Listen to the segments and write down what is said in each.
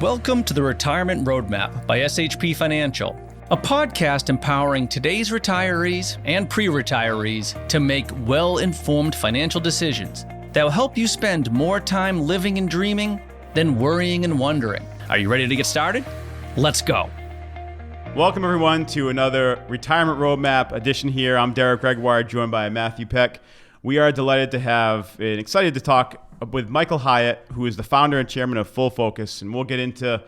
Welcome to the Retirement Roadmap by SHP Financial, a podcast empowering today's retirees and pre-retirees to make well-informed financial decisions that will help you spend more time living and dreaming than worrying and wondering. Are you ready to get started? Let's go. Welcome everyone to another Retirement Roadmap edition here. I'm Derek Gregoire, joined by Matthew Peck. We are delighted to have and excited to talk with Michael Hyatt, who is the founder and chairman of Full Focus. And we'll get into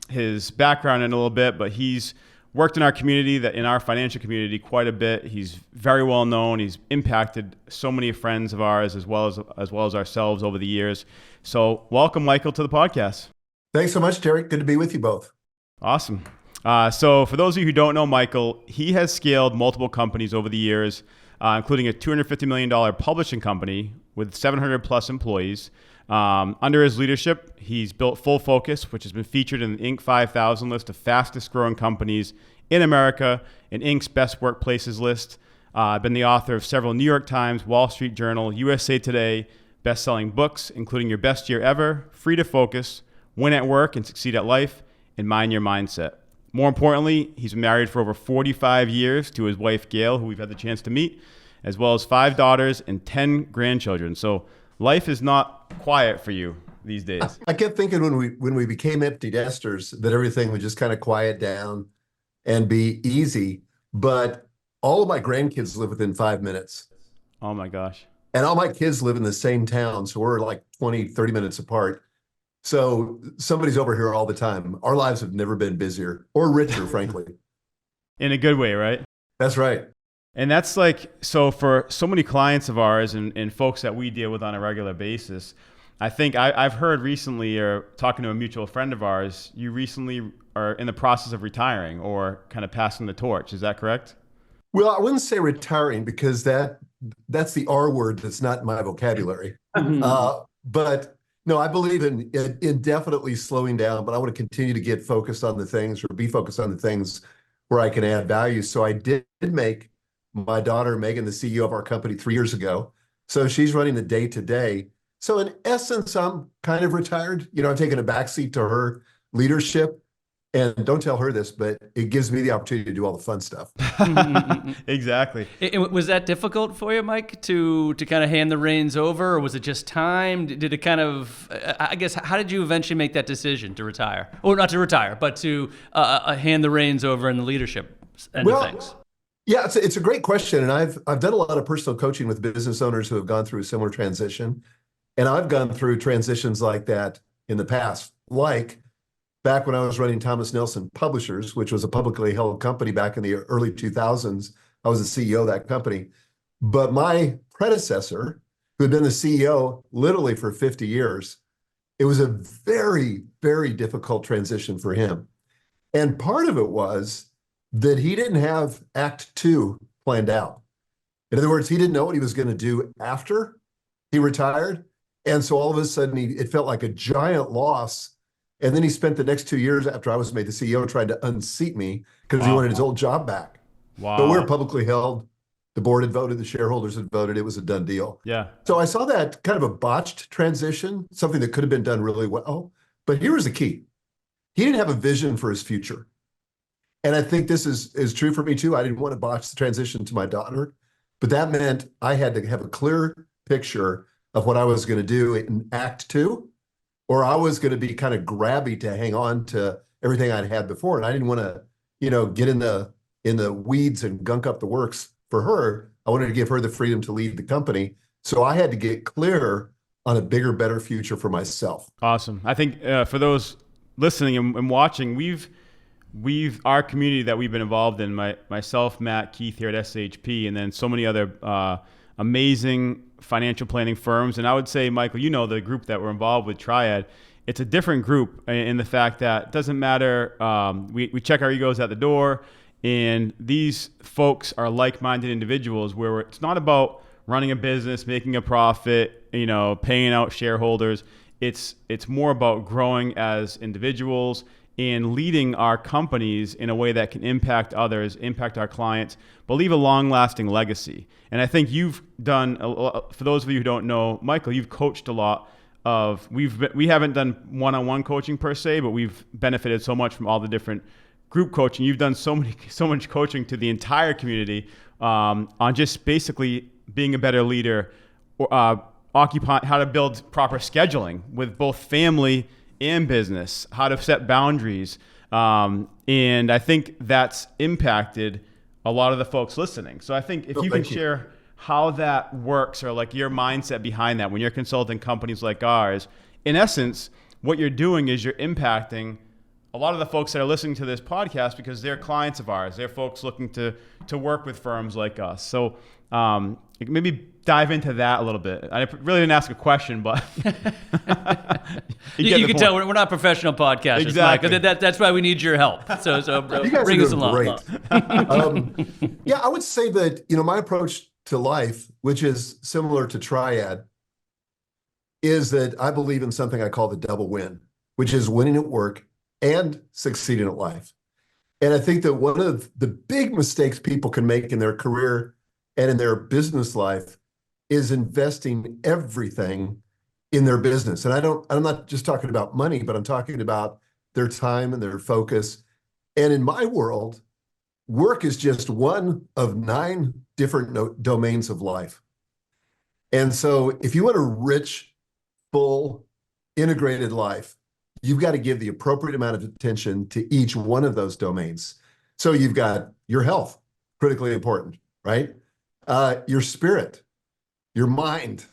his background in a little bit, but he's worked in our community, in our financial community, quite a bit. He's very well known. He's impacted so many friends of ours as well as ourselves over the years. So welcome, Michael, to the podcast. Thanks so much, Derek. Good to be with you both. Awesome. So for those of you who don't know Michael, he has scaled multiple companies over the years, including a $250 million publishing company with 700 plus employees. Under his leadership, he's built Full Focus, which has been featured in the Inc. 5000 list of fastest growing companies in America and Inc.'s best workplaces list. Been the author of several New York Times, Wall Street Journal, USA Today best-selling books, including Your Best Year Ever, Free to Focus, Win at Work and Succeed at Life, and Mind Your Mindset. More importantly, he's been married for over 45 years to his wife, Gail, who we've had the chance to meet, as well as 5 daughters and 10 grandchildren. So life is not quiet for you these days. I kept thinking when we became empty nesters that everything would just kind of quiet down and be easy. But all of my grandkids live within 5 minutes. Oh my gosh. And all my kids live in the same town. So we're like 20, 30 minutes apart. So somebody's over here all the time. Our lives have never been busier or richer, frankly. In a good way, right? That's right. And that's like, so for so many clients of ours and folks that we deal with on a regular basis, I think I've heard recently, or talking to a mutual friend of ours, you recently are in the process of retiring or kind of passing the torch. Is that correct? Well, I wouldn't say retiring because that's the R word that's not in my vocabulary. But no, I believe in indefinitely slowing down, but I want to continue to get focused on the things or be focused on the things where I can add value. So I did make my daughter, Megan, the CEO of our company 3 years ago. So she's running the day-to-day. So in essence, I'm kind of retired. I'm taking a backseat to her leadership. And don't tell her this, but it gives me the opportunity to do all the fun stuff. Exactly. Was that difficult for you, Mike, to kind of hand the reins over, or was it just time? Did it kind of, I guess, how did you eventually make that decision to retire? Or not to retire, but to hand the reins over in the leadership end of things? Yeah, it's a great question. And I've done a lot of personal coaching with business owners who have gone through a similar transition. And I've gone through transitions like that in the past, like back when I was running Thomas Nelson Publishers, which was a publicly held company back in the early 2000s. I was the CEO of that company. But my predecessor, who had been the CEO literally for 50 years, it was a very, very difficult transition for him. And part of it was that he didn't have Act 2 planned out. In other words, he didn't know what he was going to do after he retired. And so all of a sudden, it felt like a giant loss. And then he spent the next 2 years after I was made the CEO trying to unseat me because he wanted his old job back. Wow. But we were publicly held. The board had voted. The shareholders had voted. It was a done deal. Yeah. So I saw that kind of a botched transition, something that could have been done really well. But here was the key. He didn't have a vision for his future. And I think this is true for me too. I didn't want to botch the transition to my daughter, but that meant I had to have a clear picture of what I was going to do in Act 2, or I was going to be kind of grabby to hang on to everything I'd had before. And I didn't want to, get in the weeds and gunk up the works for her. I wanted to give her the freedom to lead the company. So I had to get clear on a bigger, better future for myself. Awesome. I think for those listening and watching, our community that we've been involved in, myself, Matt, Keith here at SHP, and then so many other amazing financial planning firms. And I would say, Michael, the group that we're involved with, Triad, it's a different group in the fact that it doesn't matter. We check our egos at the door, and these folks are like-minded individuals where it's not about running a business, making a profit, paying out shareholders. It's more about growing as individuals and leading our companies in a way that can impact others, impact our clients, but leave a long-lasting legacy. And I think you've done, for those of you who don't know, Michael, you've coached a lot we haven't done one-on-one coaching per se, but we've benefited so much from all the different group coaching. You've done so much coaching to the entire community on just basically being a better leader, occupy how to build proper scheduling with both family and business, how to set boundaries. And I think that's impacted a lot of the folks listening. So I think if you can share how that works, or like your mindset behind that when you're consulting companies like ours, in essence, what you're doing is you're impacting a lot of the folks that are listening to this podcast because they're clients of ours. They're folks looking to work with firms like us. So maybe dive into that a little bit. I really didn't ask a question, but you can tell we're not professional podcasters, exactly. Mike. That's why we need your help. So you guys bring are us along. Great. Yeah, I would say that my approach to life, which is similar to Triad, is that I believe in something I call the double win, which is winning at work and succeeding at life. And I think that one of the big mistakes people can make in their career and in their business life is investing everything in their business. And I'm not just talking about money, but I'm talking about their time and their focus. And in my world, work is just one of 9 different domains of life. And so if you want a rich, full, integrated life, you've got to give the appropriate amount of attention to each one of those domains. So you've got your health, critically important, right? Your spirit, your mind,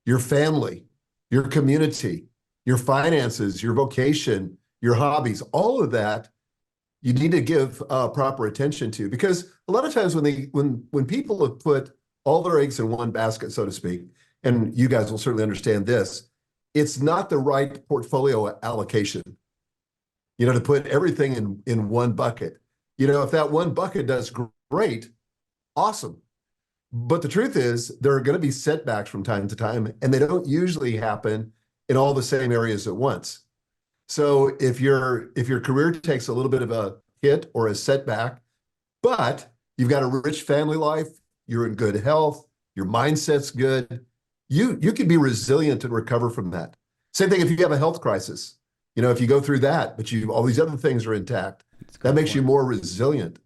your family, your community, your finances, your vocation, your hobbies, all of that you need to give proper attention to, because a lot of times when people have put all their eggs in one basket, so to speak, and you guys will certainly understand this, it's not the right portfolio allocation, to put everything in one bucket. If that one bucket does great, awesome. But the truth is there are going to be setbacks from time to time, and they don't usually happen in all the same areas at once. So if your career takes a little bit of a hit or a setback, but you've got a rich family life, you're in good health, your mindset's good, you can be resilient and recover from that. Same thing if you have a health crisis. If you go through that, but all these other things are intact, that makes you more resilient.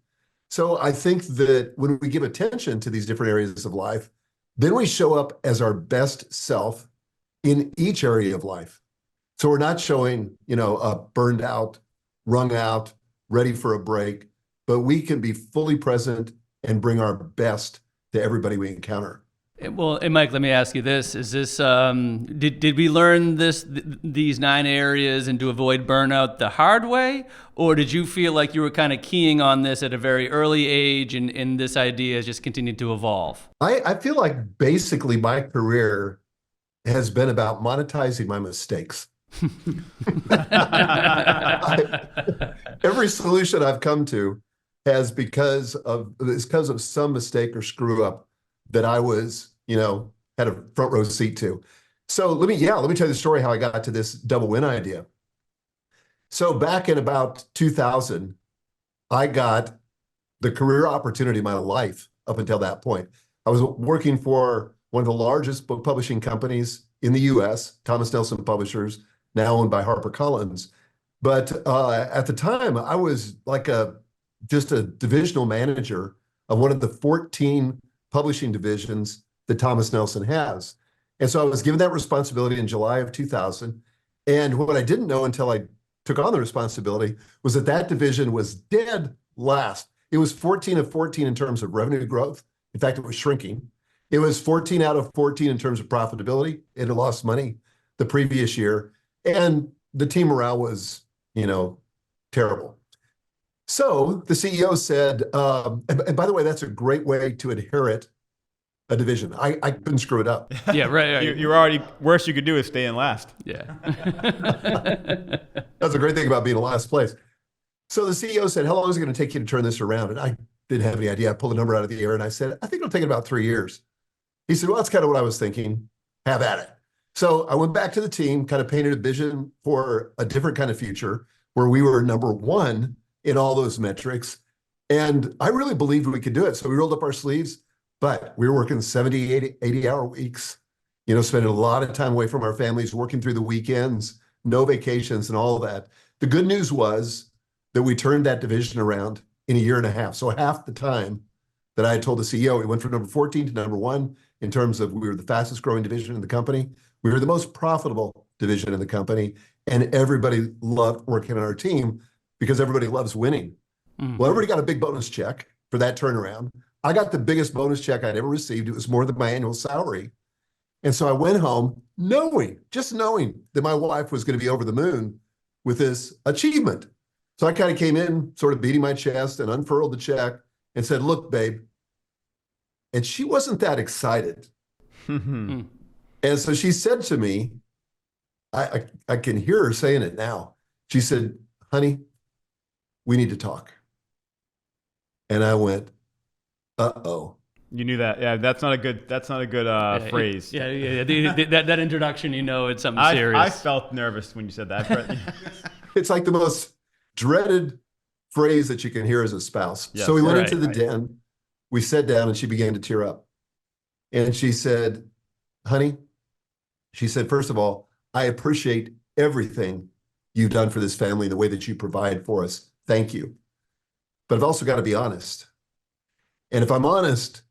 So I think that when we give attention to these different areas of life, then we show up as our best self in each area of life. So we're not showing, a burned out, wrung out, ready for a break, but we can be fully present and bring our best to everybody we encounter. Well, and Mike, let me ask you this: is this did we learn these 9 areas and to avoid burnout the hard way, or did you feel like you were kind of keying on this at a very early age, and this idea has just continued to evolve? I feel like basically my career has been about monetizing my mistakes. Every solution I've come to is because of some mistake or screw up that I was, had a front row seat to. So let me tell you the story how I got to this double win idea. So back in about 2000, I got the career opportunity of my life up until that point. I was working for one of the largest book publishing companies in the US, Thomas Nelson Publishers, now owned by HarperCollins. But at the time, I was like just a divisional manager of one of the 14 publishing divisions that Thomas Nelson has. And so I was given that responsibility in July of 2000. And what I didn't know until I took on the responsibility was that division was dead last. It was 14 of 14 in terms of revenue growth. In fact, it was shrinking. It was 14 out of 14 in terms of profitability. It had lost money the previous year. And the team morale was, terrible. So the CEO said, and by the way, that's a great way to inherit a division. I couldn't screw it up. Yeah, right. You're already, worst you could do is stay in last. Yeah. That's a great thing about being in last place. So the CEO said, how long is it going to take you to turn this around? And I didn't have any idea. I pulled the number out of the air and I said, I think it'll take about 3 years. He said, well, that's kind of what I was thinking. Have at it. So I went back to the team, kind of painted a vision for a different kind of future where we were number one in all those metrics. And I really believed we could do it. So we rolled up our sleeves, but we were working 70, 80 hour weeks, spending a lot of time away from our families, working through the weekends, no vacations and all of that. The good news was that we turned that division around in a year and a half. So half the time that I had told the CEO, we went from number 14 to number 1 in terms of we were the fastest growing division in the company. We were the most profitable division in the company, and everybody loved working on our team because everybody loves winning. Well, everybody got a big bonus check for that turnaround. I got the biggest bonus check I'd ever received. It was more than my annual salary. And so I went home just knowing that my wife was going to be over the moon with this achievement. So I kind of came in sort of beating my chest and unfurled the check and said, look, babe. And she wasn't that excited. And so she said to me, I can hear her saying it now. She said, honey, we need to talk. And I went, uh-oh. You knew that. Yeah, that's not a good phrase. Yeah. That introduction, it's something serious. I felt nervous when you said that. It's like the most dreaded phrase that you can hear as a spouse. Yes. So we went into the den, we sat down, and she began to tear up. And she said, honey, she said, first of all, I appreciate everything you've done for this family, the way that you provide for us. Thank you. But I've also got to be honest. And if I'm honest,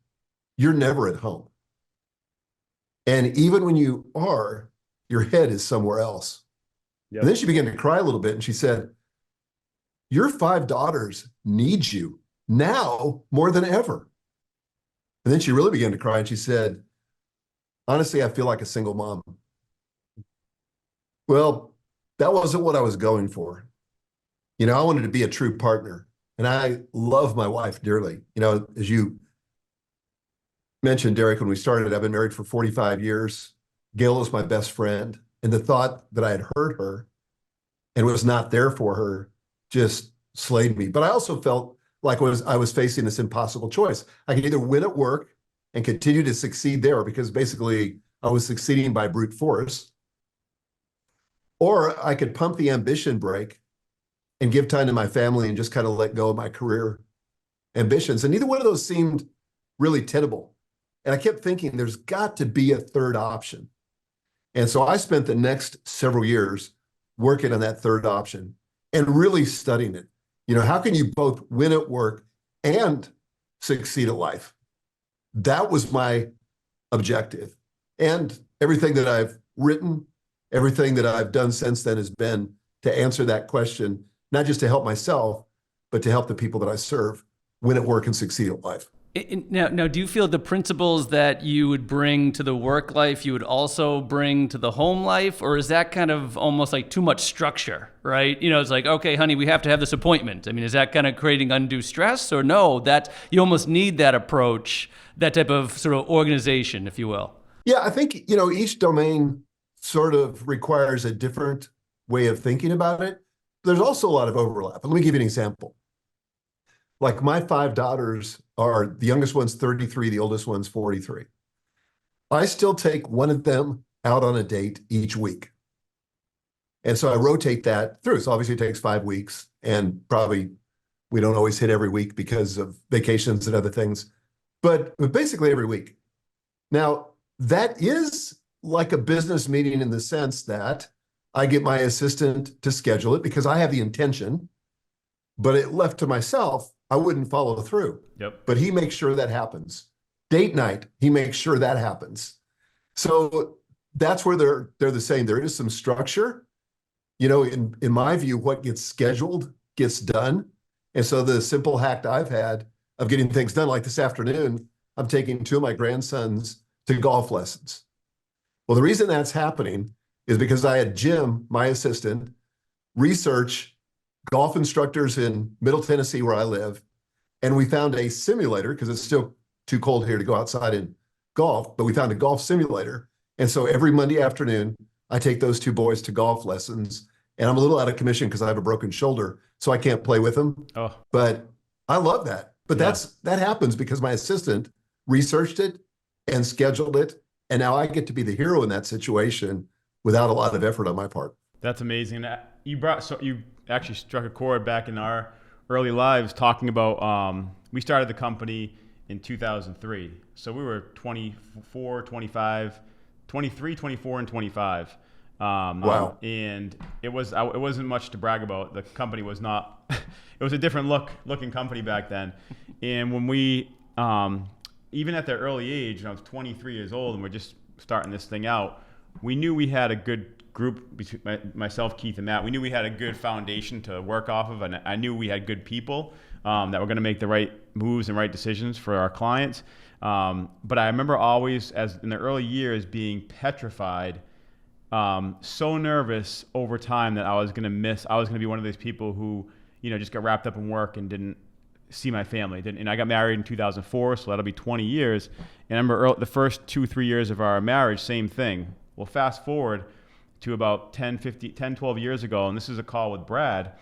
you're never at home. And even when you are, your head is somewhere else. Yep. And then she began to cry a little bit, and she said, your 5 daughters need you now more than ever. And then she really began to cry, and she said, honestly, I feel like a single mom. Well, that wasn't what I was going for. I wanted to be a true partner, and I love my wife dearly. As you mentioned, Derek, when we started, I've been married for 45 years. Gail was my best friend, and the thought that I had hurt her and was not there for her just slayed me. But I also felt like I was facing this impossible choice. I could either win at work and continue to succeed there, because basically I was succeeding by brute force, or I could pump the ambition brake and give time to my family and just kind of let go of my career ambitions. And neither one of those seemed really tenable. And I kept thinking there's got to be a third option. And so I spent the next several years working on that third option and really studying it. How can you both win at work and succeed at life? That was my objective. And everything that I've written, everything that I've done since then has been to answer that question, not just to help myself, but to help the people that I serve win at work and succeed at life. Now, do you feel the principles that you would bring to the work life, you would also bring to the home life? Or is that kind of almost like too much structure, right? It's like, okay, honey, we have to have this appointment. I mean, is that kind of creating undue stress? Or no, that you almost need that approach, that type of sort of organization, if you will? Yeah, I think, each domain sort of requires a different way of thinking about it. There's also a lot of overlap. Let me give you an example. Like my 5 daughters are, the youngest one's 33, the oldest one's 43. I still take one of them out on a date each week. And so I rotate that through. So obviously it takes 5 weeks, and probably we don't always hit every week because of vacations and other things, but basically every week. Now, that is like a business meeting in the sense that I get my assistant to schedule it because I have the intention, but it left to myself, I wouldn't follow through. Yep. But he makes sure that happens. Date night, he makes sure that happens. So that's where they're the same. There is some structure. In my view, what gets scheduled gets done. And so the simple hack I've had of getting things done, like this afternoon, I'm taking 2 of my grandsons to golf lessons. Well, the reason that's happening is because I had Jim, my assistant, research golf instructors in Middle Tennessee, where I live. And we found a simulator, because it's still too cold here to go outside and golf, but we found a golf simulator. And so every Monday afternoon, I take those 2 boys to golf lessons. And I'm a little out of commission because I have a broken shoulder, so I can't play with them. Oh. But I love that. But that happens because my assistant researched it and scheduled it. And now I get to be the hero in that situation without a lot of effort on my part. That's amazing. You actually struck a chord back in our early lives talking about, we started the company in 2003. So we were 24, 25, 23, 24, and 25. Wow. And it wasn't much to brag about. The company was not, it was a different looking company back then. And when we, even at their early age, when I was 23 years old and we're just starting this thing out, we knew we had a good group between myself, Keith, and Matt. We knew we had a good foundation to work off of, and I knew we had good people that were going to make the right moves and right decisions for our clients. But I remember always, as in the early years, being petrified, so nervous over time that I was going to be one of those people who, just got wrapped up in work and didn't see my family. And I got married in 2004, so that'll be 20 years. And I remember the first 2-3 years of our marriage, same thing. Well, fast forward to about 10, 12 years ago, and this is a call with Brad.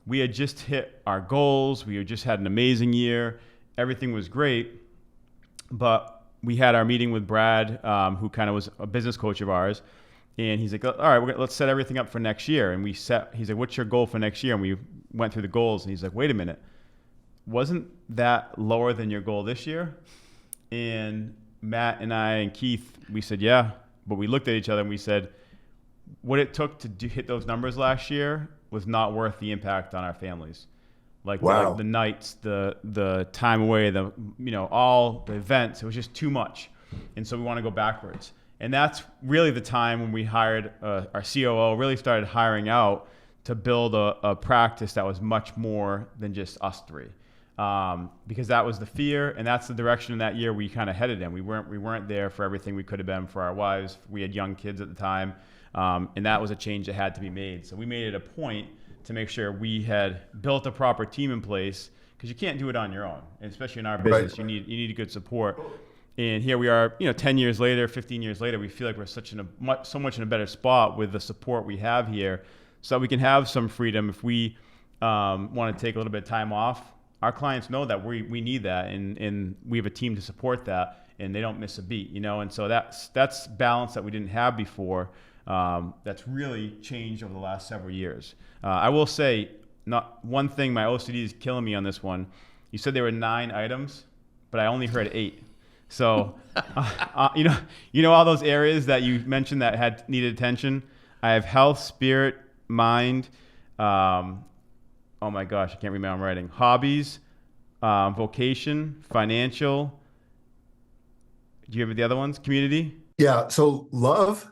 We had just hit our goals. We had just had an amazing year. Everything was great. But we had our meeting with Brad, who kind of was a business coach of ours. And he's like, all right, let's set everything up for next year. And he's like, what's your goal for next year? And we went through the goals. And he's like, wait a minute. Wasn't that lower than your goal this year? And Matt and I and Keith, we said, yeah. But we looked at each other and we said, what it took to hit those numbers last year was not worth the impact on our families. Wow. the nights, the time away, all the events, it was just too much. And so we want to go backwards. And that's really the time when we hired our COO, really started hiring out to build a practice that was much more than just us three. Because that was the fear, and that's the direction in that year we kind of headed in. We weren't there for everything we could have been for our wives. We had young kids at the time, and that was a change that had to be made. So we made it a point to make sure we had built a proper team in place, because you can't do it on your own, and especially in our business, Right. you need good support. And here we are, 10 years later, 15 years later, we feel like we're so much in a better spot with the support we have here, so that we can have some freedom if we want to take a little bit of time off. Our clients know that we need that, and we have a team to support that, and they don't miss a beat, And so that's balance that we didn't have before. That's really changed over the last several years. I will say, not one thing, my OCD is killing me on this one. You said there were 9 items, but I only heard 8. So, all those areas that you mentioned that needed attention. I have health, spirit, mind. Oh my gosh, I can't read my own writing. Hobbies, vocation, financial. Do you have the other ones? Community? Yeah. So love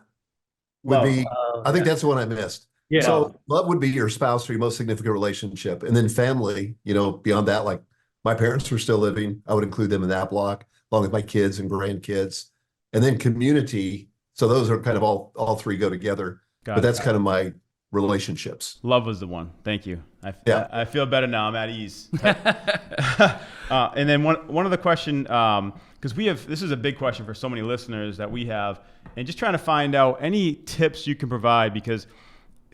would be, I think that's the one I missed. Yeah. So love would be your spouse or your most significant relationship. And then family, beyond that, like my parents were still living, I would include them in that block, along with my kids and grandkids. And then community. So those are kind of all 3 go together. But that's kind of my relationships. Love was the one. Thank you. I feel better now. I'm at ease. And then one other question, because this is a big question for so many listeners that we have, and just trying to find out any tips you can provide, because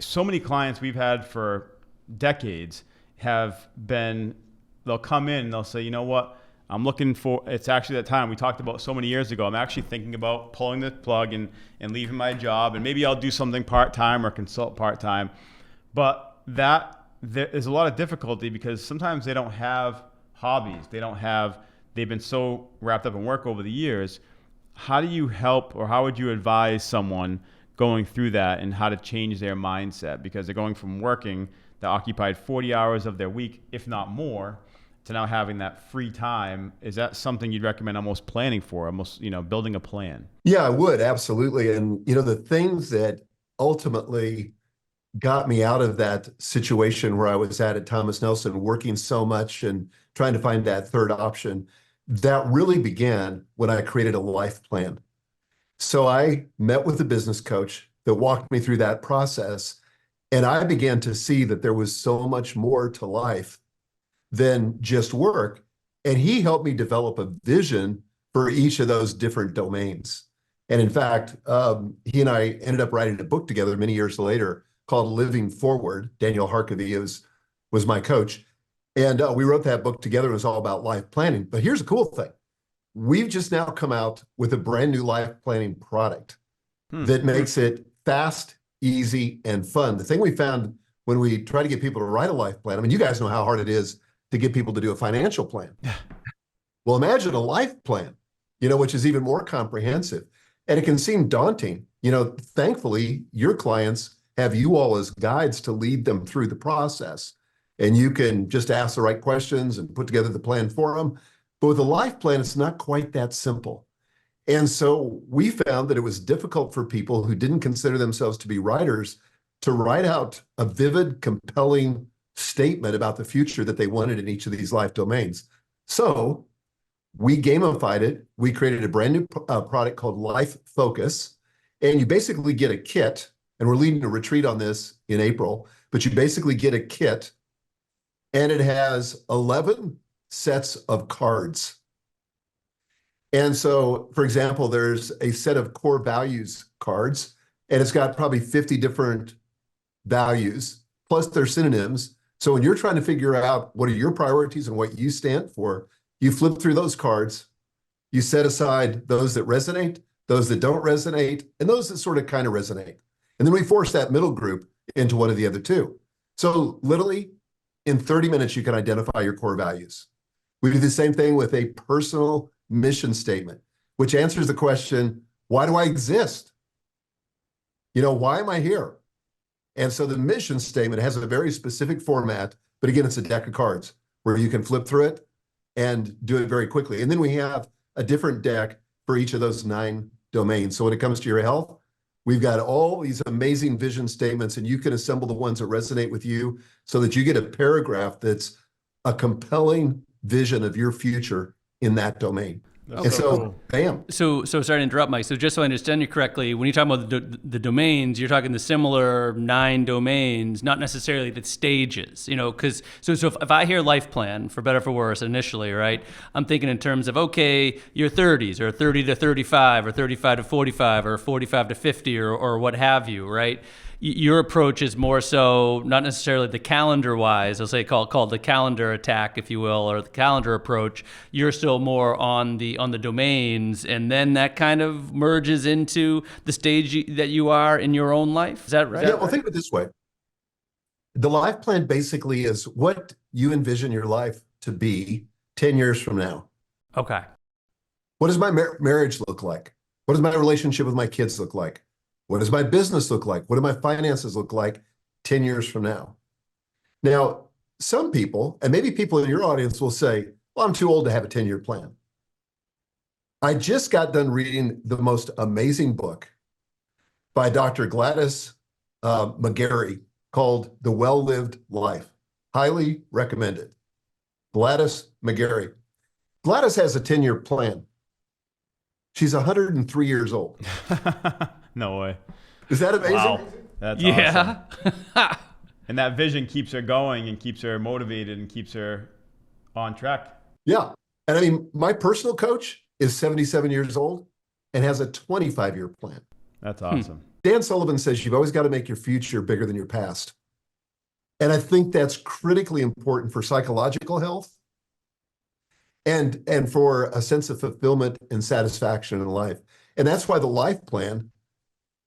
so many clients we've had for decades they'll come in and they'll say, you know what, I'm looking for, it's actually that time we talked about so many years ago, I'm actually thinking about pulling the plug and leaving my job, and maybe I'll do something part-time or consult part-time. But there's a lot of difficulty, because sometimes they don't have hobbies. They've been so wrapped up in work over the years. How do you help, or how would you advise someone going through that and how to change their mindset? Because they're going from working that occupied 40 hours of their week, if not more, to now having that free time. Is that something you'd recommend almost planning for, building a plan? Yeah, I would, absolutely. And, the things that ultimately got me out of that situation where I was at Thomas Nelson, working so much and trying to find that third option, that really began when I created a life plan. So I met with a business coach that walked me through that process, and I began to see that there was so much more to life than just work. And he helped me develop a vision for each of those different domains. And in fact, he and I ended up writing a book together many years later called Living Forward. Daniel Harkavy was my coach. And we wrote that book together. It was all about life planning. But here's a cool thing. We've just now come out with a brand new life planning product that makes it fast, easy, and fun. The thing we found when we try to get people to write a life plan, you guys know how hard it is to get people to do a financial plan. Well, imagine a life plan, which is even more comprehensive. And it can seem daunting. Thankfully, your clients have you all as guides to lead them through the process. And you can just ask the right questions and put together the plan for them. But with a life plan, it's not quite that simple. And so we found that it was difficult for people who didn't consider themselves to be writers to write out a vivid, compelling statement about the future that they wanted in each of these life domains. So we gamified it. We created a brand new product called Life Focus. And you basically get a kit, and we're leading a retreat on this in April, but you basically get a kit, and it has 11 sets of cards. And so, for example, there's a set of core values cards, and it's got probably 50 different values, plus their synonyms. So when you're trying to figure out what are your priorities and what you stand for, you flip through those cards, you set aside those that resonate, those that don't resonate, and those that sort of kind of resonate. And then we force that middle group into one of the other two. So literally, in 30 minutes, you can identify your core values. We do the same thing with a personal mission statement, which answers the question, why do I exist? Why am I here? And so the mission statement has a very specific format, but again, it's a deck of cards where you can flip through it and do it very quickly. And then we have a different deck for each of those 9 domains. So when it comes to your health, we've got all these amazing vision statements, and you can assemble the ones that resonate with you so that you get a paragraph that's a compelling vision of your future in that domain. That's so cool. Bam. So sorry to interrupt, Mike. So just so I understand you correctly, when you talk about the domains, you're talking the similar 9 domains, not necessarily the stages, because so if I hear life plan, for better or for worse, initially, right, I'm thinking in terms of, okay, your 30s or 30 to 35 or 35 to 45 or 45 to 50 or what have you, right? Your approach is more so not necessarily the calendar-wise, I'll say called the calendar attack, if you will, or the calendar approach. You're still more on the domains, and then that kind of merges into the stage that you are in your own life. Is that right? Yeah, well, think of it this way. The life plan basically is what you envision your life to be 10 years from now. Okay. What does my marriage look like? What does my relationship with my kids look like? What does my business look like? What do my finances look like 10 years from now? Now, some people, and maybe people in your audience will say, well, I'm too old to have a 10-year plan. I just got done reading the most amazing book by Dr. Gladys McGarry called The Well-Lived Life. Highly recommended. Gladys McGarry. Gladys has a 10-year plan. She's 103 years old. No way. Is that amazing? Wow. That's awesome. And that vision keeps her going and keeps her motivated and keeps her on track. Yeah. And I mean, my personal coach is 77 years old and has a 25-year plan. That's awesome. Dan Sullivan says you've always got to make your future bigger than your past. And I think that's critically important for psychological health and for a sense of fulfillment and satisfaction in life. And that's why the life plan,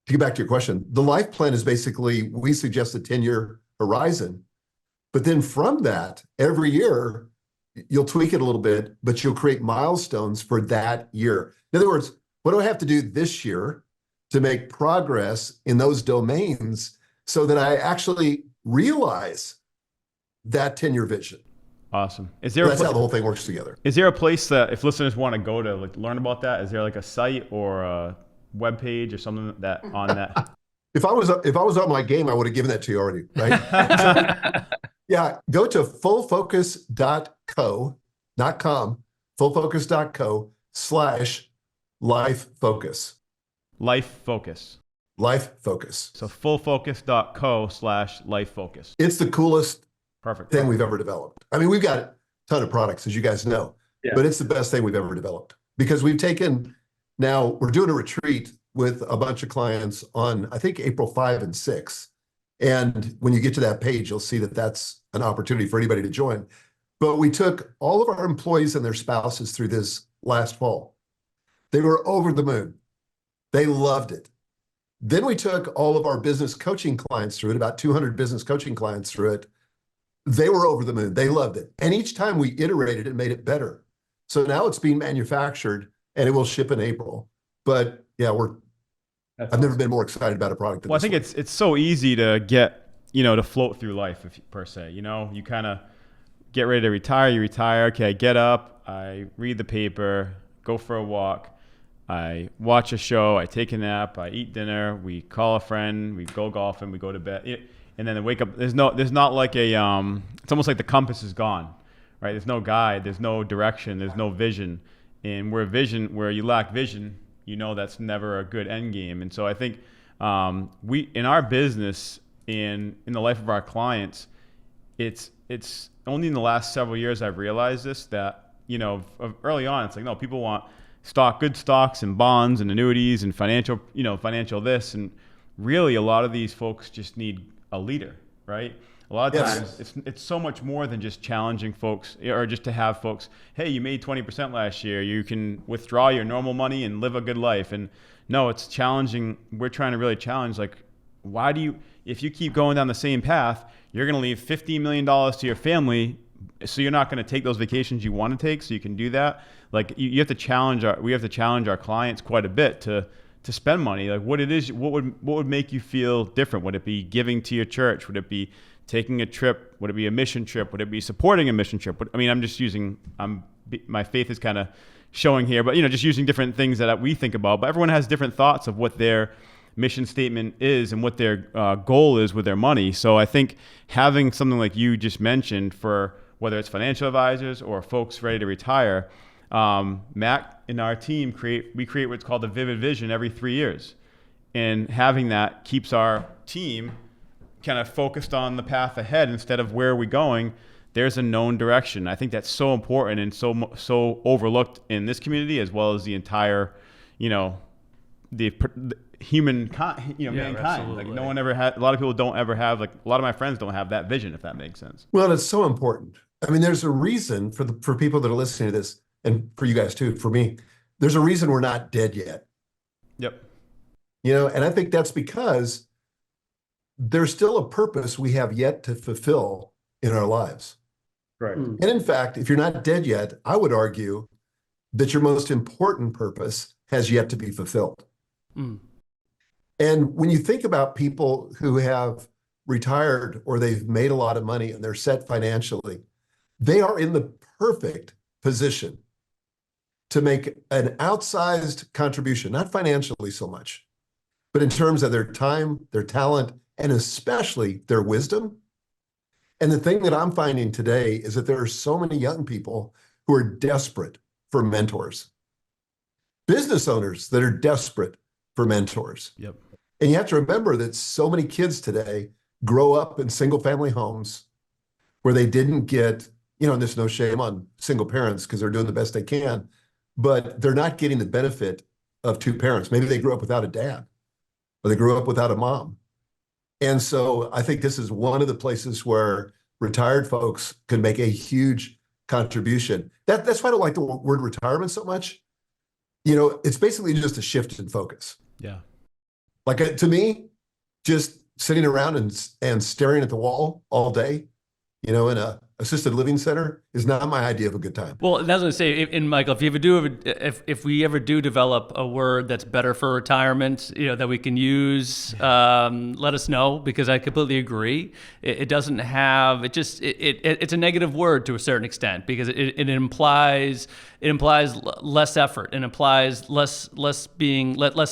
to get back to your question, the life plan is basically, we suggest a 10-year horizon. But then from that, every year, you'll tweak it a little bit, but you'll create milestones for that year. In other words, what do I have to do this year to make progress in those domains so that I actually realize that 10-year vision? Awesome. That's how the whole thing works together. Is there a place that if listeners want to go to learn about that? Is there like a site or a web page or something that on that? If I was on my game, I would have given that to you already, right? So, yeah, go to fullfocus.com, fullfocus.co/lifefocus. Life Focus. Life Focus. So fullfocus.co/lifefocus. It's the coolest Perfect. thing we've ever developed. I mean, we've got a ton of products, as you guys know, but it's the best thing we've ever developed because we've taken, now we're doing a retreat with a bunch of clients on, I think, April 5 and 6. And when you get to that page, you'll see that that's an opportunity for anybody to join. But we took all of our employees and their spouses through this last fall. They were over the moon. They loved it. Then we took all of our business coaching clients through it, about 200 business coaching clients through it. They were over the moon. They loved it. And each time we iterated and made it better. So now it's being manufactured and it will ship in April. But yeah, That's I've never awesome. been more excited about a product than Well, I this think one. it's so easy to get, to float through life, per se. You kind of get ready to retire. You retire. Okay, I get up, I read the paper, go for a walk, I watch a show, I take a nap, I eat dinner, we call a friend, we go golfing, we go to bed, and then I wake up. There's not like it's almost like the compass is gone, right? There's no guide, there's no direction, there's no vision, and where you lack vision, that's never a good end game. And so I think we in our business, in the life of our clients, it's only in the last several years I've realized this, that early on it's like, no, people want good stocks and bonds and annuities and financial this, and really a lot of these folks just need a leader, right? A lot of times it's so much more than just challenging folks, or just to have folks, hey, you made 20% last year, you can withdraw your normal money and live a good life. And no, it's challenging. We're trying to really challenge, like, if you keep going down the same path, you're going to leave $15 million to your family, so you're not going to take those vacations you want to take, so you can do that. Like, we have to challenge our clients quite a bit to spend money. Like, what would make you feel different? Would it be giving to your church? Would it be taking a trip? Would it be a mission trip? Would it be supporting a mission trip? My faith is kind of showing here, but just using different things that we think about. But everyone has different thoughts of what their mission statement is and what their goal is with their money. So I think having something like you just mentioned, for whether it's financial advisors or folks ready to retire, Matt and our team create what's called a vivid vision every 3 years. And having that keeps our team kind of focused on the path ahead instead of where are we going. There's a known direction. I think that's so important and so overlooked in this community, as well as the entire, the humankind, mankind. Absolutely. Like, no one ever had. A lot of people don't ever have. Like, a lot of my friends don't have that vision, if that makes sense. Well, it's so important. I mean, there's a reason for people that are listening to this, and for you guys too, for me, there's a reason we're not dead yet. Yep. And I think that's because there's still a purpose we have yet to fulfill in our lives. Right. And in fact, if you're not dead yet, I would argue that your most important purpose has yet to be fulfilled. Mm. And when you think about people who have retired or they've made a lot of money and they're set financially, they are in the perfect position to make an outsized contribution, not financially so much, but in terms of their time, their talent, and especially their wisdom. And the thing that I'm finding today is that there are so many young people who are desperate for mentors, business owners that are desperate for mentors. Yep. And you have to remember that so many kids today grow up in single family homes where they didn't get, and there's no shame on single parents because they're doing the best they can, but they're not getting the benefit of two parents. Maybe they grew up without a dad, or they grew up without a mom. And so I think this is one of the places where retired folks can make a huge contribution. That's why I don't like the word retirement so much. It's basically just a shift in focus. Yeah. Like, to me, just sitting around and staring at the wall all day, in a assisted living center is not my idea of a good time. Well, that's what I say. And Michael, if we ever do develop a word that's better for retirement, that we can use, let us know, because I completely agree. It doesn't have it's a negative word to a certain extent, because it implies less effort, and implies less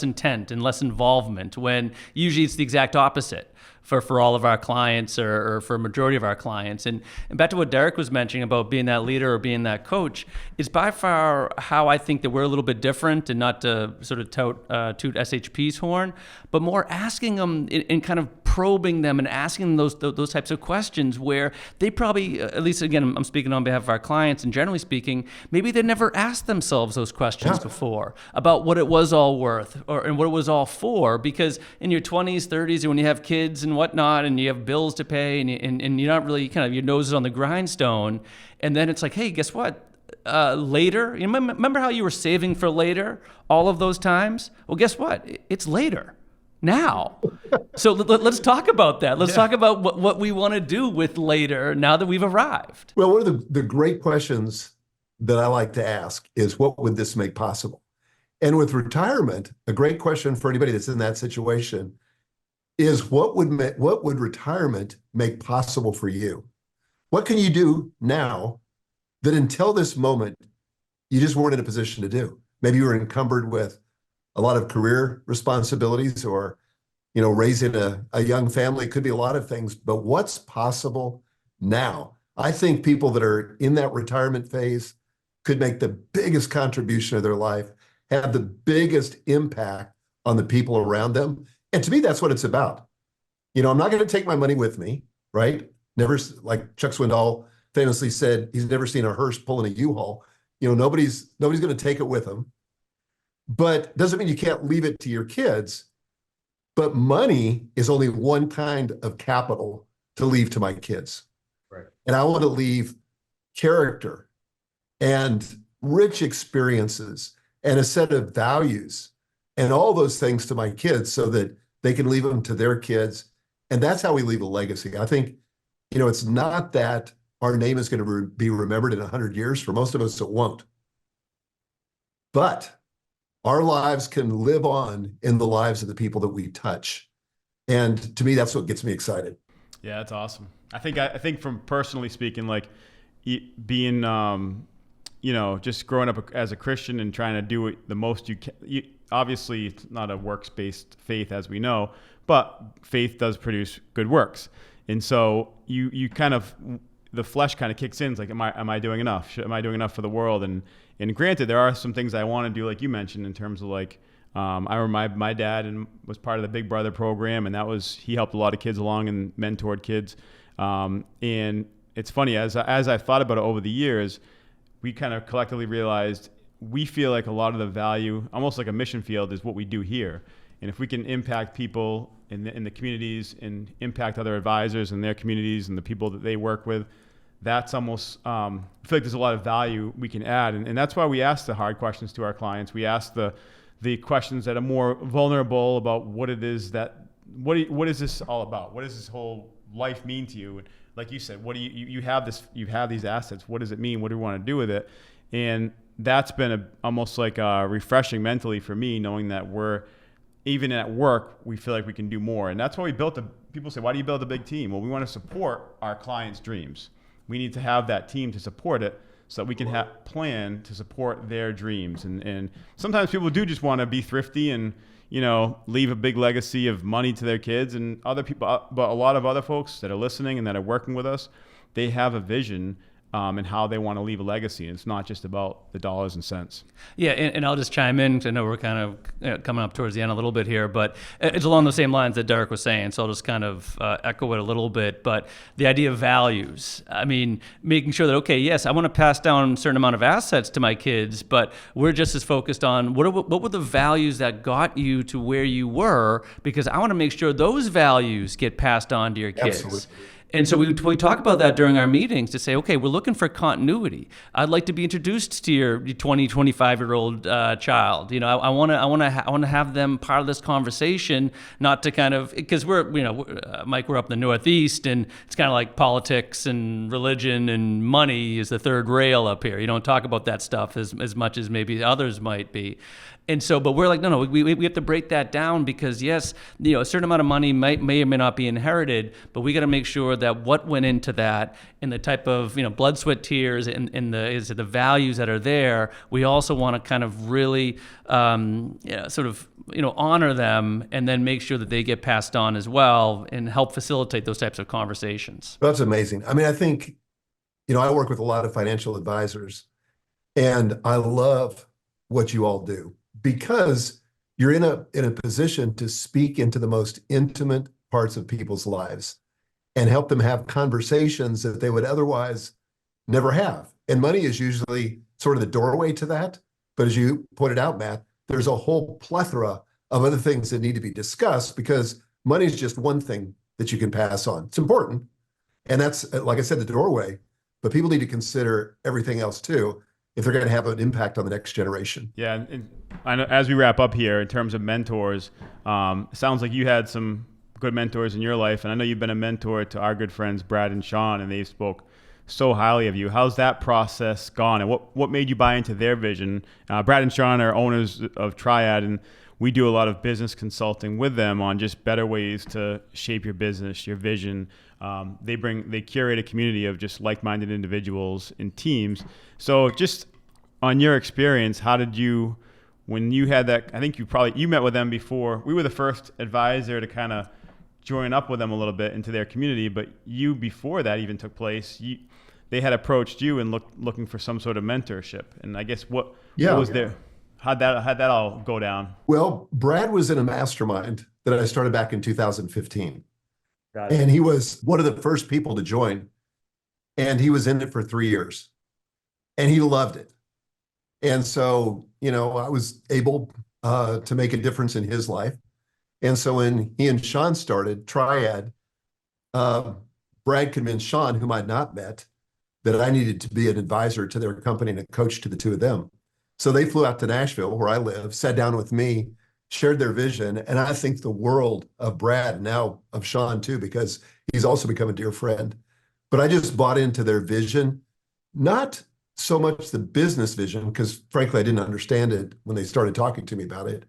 intent and less involvement, when usually it's the exact opposite for all of our clients, or for a majority of our clients. And back to what Derek was mentioning about being that leader or being that coach, is by far how I think that we're a little bit different, and not to sort of toot SHP's horn, but more asking them and kind of probing them and asking them those types of questions, where they probably, at least again, I'm speaking on behalf of our clients, and generally speaking, maybe they never asked themselves those questions before about what it was all worth, and what it was all for. Because in your 20s, 30s, and when you have kids and whatnot, and you have bills to pay, and you're not really, kind of, your nose is on the grindstone, and then it's like, hey, guess what? Later, remember how you were saving for later all of those times? Well, guess what? It's later now. So let's talk about that. Let's talk about what we want to do with later, now that we've arrived. Well, one of the great questions that I like to ask is, what would this make possible? And with retirement, a great question for anybody that's in that situation is what would retirement make possible for you? What can you do now that until this moment, you just weren't in a position to do? Maybe you were encumbered with a lot of career responsibilities or, raising a young family. It could be a lot of things, but what's possible now? I think people that are in that retirement phase could make the biggest contribution of their life, have the biggest impact on the people around them. And to me, that's what it's about. I'm not going to take my money with me, right? Never, like Chuck Swindoll famously said, he's never seen a hearse pulling a U-Haul. Nobody's going to take it with them. But doesn't mean you can't leave it to your kids. But money is only one kind of capital to leave to my kids. Right. And I want to leave character and rich experiences and a set of values and all those things to my kids so that they can leave them to their kids. And that's how we leave a legacy. I think, it's not that our name is going to be remembered in 100 years. For most of us, it won't. But our lives can live on in the lives of the people that we touch. And to me, that's what gets me excited. Yeah, that's awesome. I think from personally speaking, like being, just growing up as a Christian and trying to do it the most you can. Obviously, it's not a works-based faith, as we know, but faith does produce good works. And so you kind of, the flesh kind of kicks in. It's like, am I doing enough? Am I doing enough for the world? And granted, there are some things I want to do, like you mentioned, in terms of like, I remember my dad was part of the Big Brother program, and he helped a lot of kids along and mentored kids. And it's funny, as I thought about it over the years, we kind of collectively realized we feel like a lot of the value, almost like a mission field, is what we do here. And if we can impact people in the communities and impact other advisors in their communities and the people that they work with, that's almost, I feel like there's a lot of value we can add. And that's why we ask the hard questions to our clients. We ask the questions that are more vulnerable about what it is what is this all about? What does this whole life mean to you? And like you said, what do you have these assets. What does it mean? What do we want to do with it? And that's been almost like refreshing mentally for me, knowing that even at work, we feel like we can do more. And that's why we people say, why do you build a big team? Well, we want to support our clients' dreams. We need to have that team to support it so that we can plan to support their dreams. And sometimes people do just want to be thrifty and, leave a big legacy of money to their kids. And other people, but a lot of other folks that are listening and that are working with us, they have a vision and how they want to leave a legacy. And it's not just about the dollars and cents. Yeah, and I'll just chime in, because I know we're kind of coming up towards the end a little bit here, but it's along the same lines that Derek was saying, so I'll just kind of echo it a little bit. But the idea of values, I mean, making sure that, okay, yes, I want to pass down a certain amount of assets to my kids, but we're just as focused on what were the values that got you to where you were, because I want to make sure those values get passed on to your kids. Absolutely. And so we talk about that during our meetings to say, okay, we're looking for continuity. I'd like to be introduced to your 20, 25-year-old child. I want to have them part of this conversation, not to kind of, because Mike, we're up in the Northeast, and it's kind of like politics and religion and money is the third rail up here. You don't talk about that stuff as much as maybe others might be. And so, but we're like, no, we have to break that down, because yes, a certain amount of money may or may not be inherited, but we got to make sure that what went into that and the type of, blood, sweat, tears and the values that are there, we also want to kind of really, honor them, and then make sure that they get passed on as well and help facilitate those types of conversations. That's amazing. I mean, I think, I work with a lot of financial advisors, and I love what you all do, because you're in a position to speak into the most intimate parts of people's lives and help them have conversations that they would otherwise never have. And money is usually sort of the doorway to that. But as you pointed out, Matt, there's a whole plethora of other things that need to be discussed, because money is just one thing that you can pass on. It's important. And that's, like I said, the doorway. But people need to consider everything else too, if they're going to have an impact on the next generation. Yeah, and I know, as we wrap up here, in terms of mentors, it sounds like you had some good mentors in your life, and I know you've been a mentor to our good friends Brad and Sean, and they've spoke so highly of you. How's that process gone, and what made you buy into their vision? Brad and Sean are owners of Triad, and we do a lot of business consulting with them on just better ways to shape your business, your vision. They curate a community of just like-minded individuals and teams. So just on your experience, how did you, when you had that, I think you met with them before. We were the first advisor to kind of join up with them a little bit into their community, but you, before that even took place, they had approached you and looking for some sort of mentorship. And I guess what was there? How'd that all go down? Well, Brad was in a mastermind that I started back in 2015. Got it. And he was one of the first people to join. And he was in it for 3 years. And he loved it. And so, I was able to make a difference in his life. And so when he and Sean started Triad, Brad convinced Sean, whom I'd not met, that I needed to be an advisor to their company and a coach to the two of them. So they flew out to Nashville, where I live, sat down with me, shared their vision. And I think the world of Brad, now of Sean too, because he's also become a dear friend. But I just bought into their vision, not so much the business vision, because frankly, I didn't understand it when they started talking to me about it.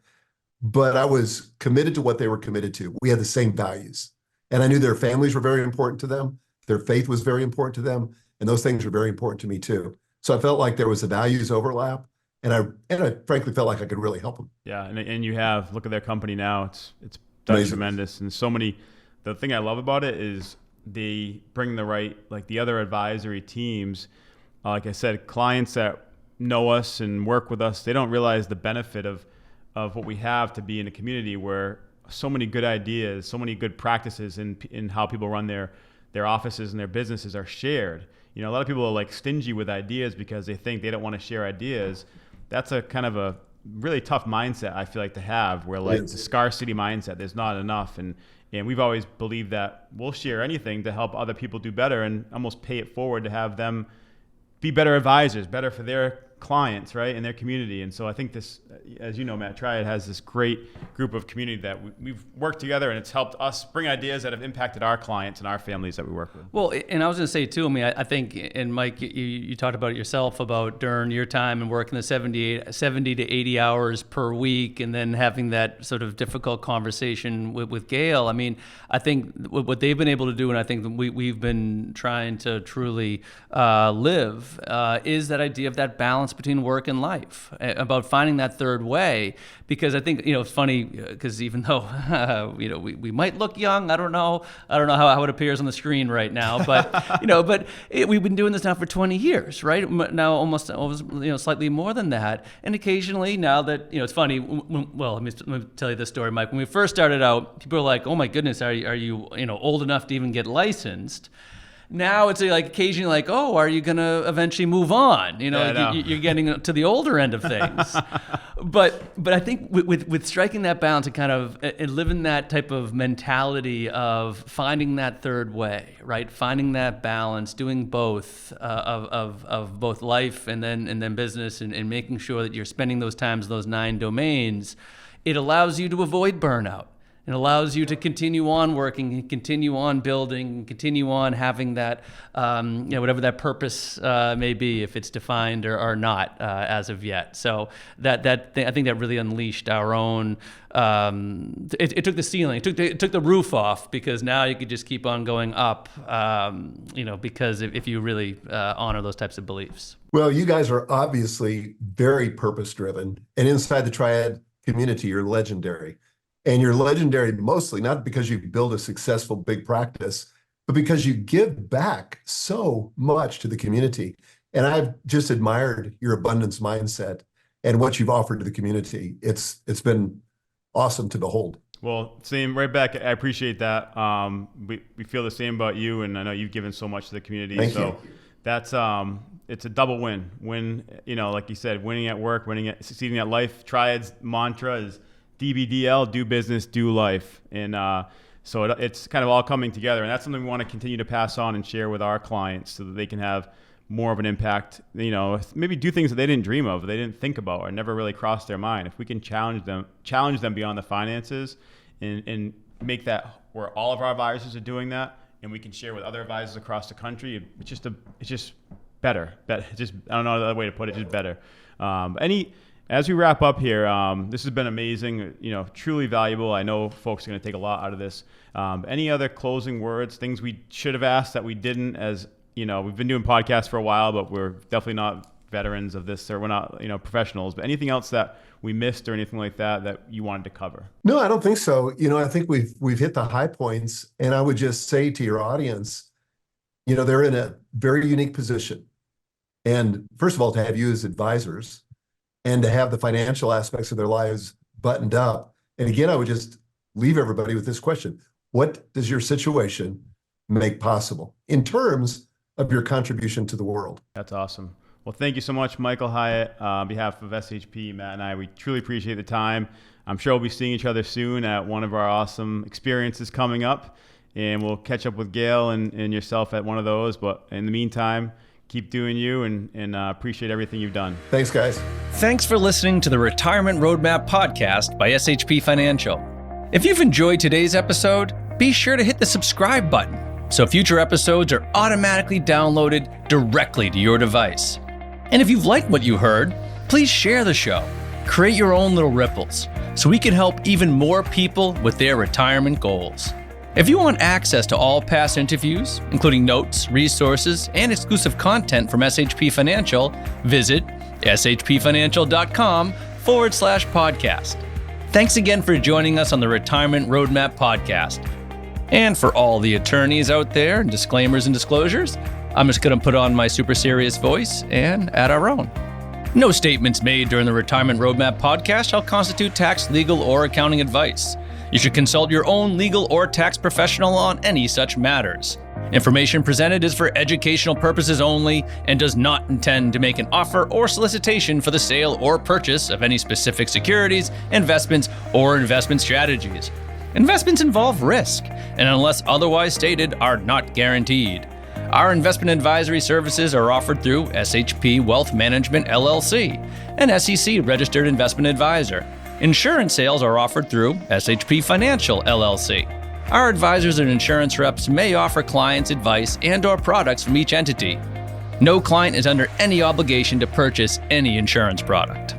But I was committed to what they were committed to. We had the same values. And I knew their families were very important to them. Their faith was very important to them. And those things were very important to me too. So I felt like there was a values overlap. And I frankly felt like I could really help them. Yeah, and you have, look at their company now. It's done tremendous. And so many, the thing I love about it is they bring the right, like the other advisory teams, like I said, clients that know us and work with us, they don't realize the benefit of what we have to be in a community where so many good ideas, so many good practices in how people run their offices and their businesses are shared. A lot of people are like stingy with ideas because they think they don't want to share ideas. That's a kind of a really tough mindset, I feel like, to have, where like the scarcity mindset, there's not enough. And we've always believed that we'll share anything to help other people do better and almost pay it forward to have them be better advisors, better for their clients, right, in their community. And so I think this, as you know, Matt, Triad has this great group of community that we've worked together, and it's helped us bring ideas that have impacted our clients and our families that we work with. Well, and I was going to say too, I think, and Mike, you talked about it yourself about during your time and working the 70 to 80 hours per week, and then having that sort of difficult conversation with Gail. I think what they've been able to do, and I think that we've been trying to truly live, is that idea of that balance between work and life, about finding that third way. Because I think, it's funny, because even though, we might look young, I don't know how it appears on the screen right now, but, we've been doing this now for 20 years, right? Now almost slightly more than that. And occasionally now that, it's funny, well, let me tell you this story, Mike. When we first started out, people were like, oh my goodness, are you old enough to even get licensed? Now it's like occasionally like, oh, are you going to eventually move on? You're getting to the older end of things. But I think with striking that balance and kind of living that type of mentality of finding that third way, right? Finding that balance, doing both of both life and then business, and making sure that you're spending those times, those 9 domains, it allows you to avoid burnout. It allows you to continue on working, continue on building, continue on having that, whatever that purpose may be, if it's defined or not as of yet. So I think that really unleashed our own. It took the ceiling, it took the roof off, because now you could just keep on going up. Because if you really honor those types of beliefs. Well, you guys are obviously very purpose-driven, and inside the Triad community, you're legendary. And you're legendary mostly not because you build a successful big practice, but because you give back so much to the community. And I've just admired your abundance mindset and what you've offered to the community. It's been awesome to behold. Well, same right back. I appreciate that. We feel the same about you, and I know you've given so much to the community. Thank you. That's it's a double win. Win, like you said, winning at work, succeeding at life. Triad's mantra is DBDL, do business, do life. And so it's kind of all coming together. And that's something we want to continue to pass on and share with our clients so that they can have more of an impact, maybe do things that they didn't dream of, they didn't think about, or never really crossed their mind. If we can challenge them beyond the finances and make that where all of our advisors are doing that, and we can share with other advisors across the country, it's just better. Just, I don't know another way to put it, just better. As we wrap up here, this has been amazing, truly valuable. I know folks are going to take a lot out of this. Any other closing words, things we should have asked that we didn't, as we've been doing podcasts for a while, but we're definitely not veterans of this, or we're not, professionals, but anything else that we missed or anything like that you wanted to cover? No, I don't think so. I think we've hit the high points, and I would just say to your audience, they're in a very unique position. And first of all, to have you as advisors and to have the financial aspects of their lives buttoned up. And again, I would just leave everybody with this question. What does your situation make possible in terms of your contribution to the world? That's awesome. Well, thank you so much, Michael Hyatt. On behalf of SHP, Matt and I, we truly appreciate the time. I'm sure we'll be seeing each other soon at one of our awesome experiences coming up, and we'll catch up with Gail and yourself at one of those. But in the meantime, keep doing you, and appreciate everything you've done. Thanks, guys. Thanks for listening to the Retirement Roadmap podcast by SHP Financial. If you've enjoyed today's episode, be sure to hit the subscribe button so future episodes are automatically downloaded directly to your device. And if you've liked what you heard, please share the show. Create your own little ripples so we can help even more people with their retirement goals. If you want access to all past interviews, including notes, resources, and exclusive content from SHP Financial, visit shpfinancial.com/podcast. Thanks again for joining us on the Retirement Roadmap podcast. And for all the attorneys out there, disclaimers and disclosures, I'm just going to put on my super serious voice and add our own. No statements made during the Retirement Roadmap podcast shall constitute tax, legal, or accounting advice. You should consult your own legal or tax professional on any such matters. Information presented is for educational purposes only and does not intend to make an offer or solicitation for the sale or purchase of any specific securities, investments, or investment strategies. Investments involve risk, and unless otherwise stated, are not guaranteed. Our investment advisory services are offered through SHP Wealth Management, LLC, an SEC-registered investment advisor. Insurance sales are offered through SHP Financial, LLC. Our advisors and insurance reps may offer clients advice and/or products from each entity. No client is under any obligation to purchase any insurance product.